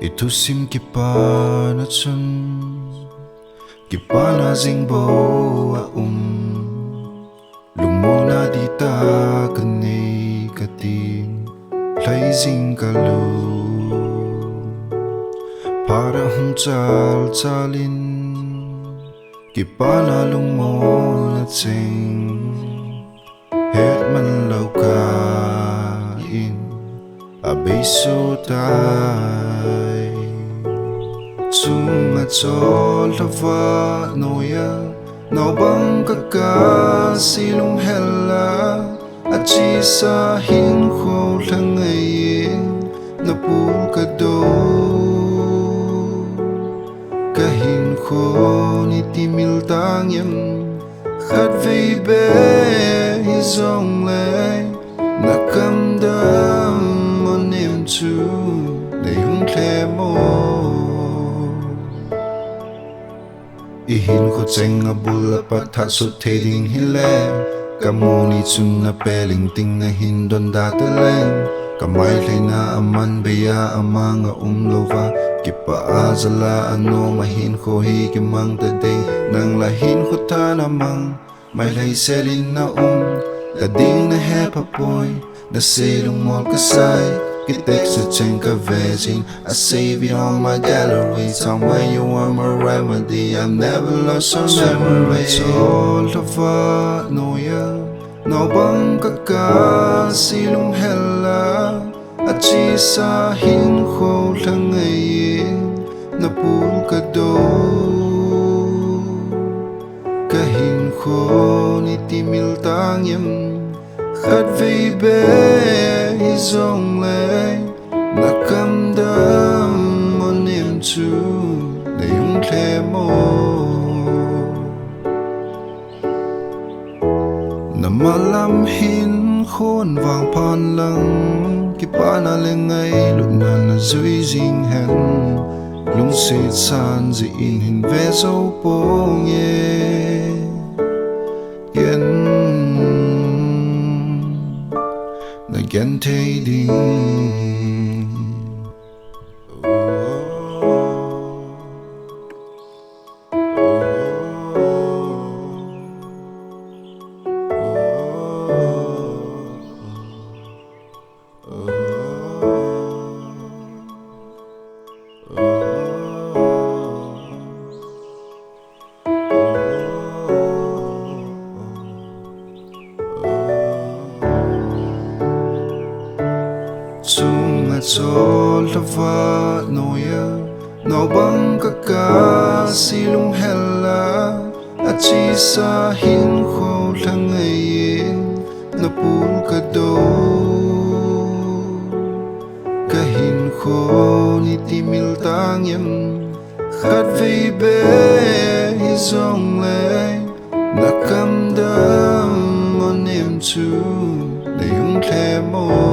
Ethusim Kipana Chung, Kipana jengbou Lungmonna dihtah kanei katin, Lhaijing kalung, ahung chalin, Kipana Lungmonna cheng, Hetman Abeisoh Chung chollha Naobang kaka selung Achesa henkho Hetman henkho ni timil tangyam khát vây bé hi dòng lệ nakamdam mon niệm chu để hung khe mo I henkho cheng abul Phat sut the ding hile kamoni chun na peling ting na hindon da teleng kamai leina aman beya amanga lova kipa azala ano mahinkho hi kimang tading nang lahinkho ta namang may lay selin na dading na hepa boy na selung mol kasay kitek sa cheng ka vegin I save it on my gallery time when you are my remedy I never lost your memory chollha Naobang kaka selung Achesa henkho henkho ni timil tangyam khát vây bé hi dòng lệ nakamdam mon niệm chu để hung khe mo namalam hin khôn vàng pan lăng Kipana lengai luna na Lhaijing hen lung se san zi in hin Abeisoh pong yen na gen te ding Chung chollha Naobang kaka selung Achesa henkho henkho ni timil tangyam khát vây bé hi dòng lệ nakamdam mon niệm chu để hung khe mo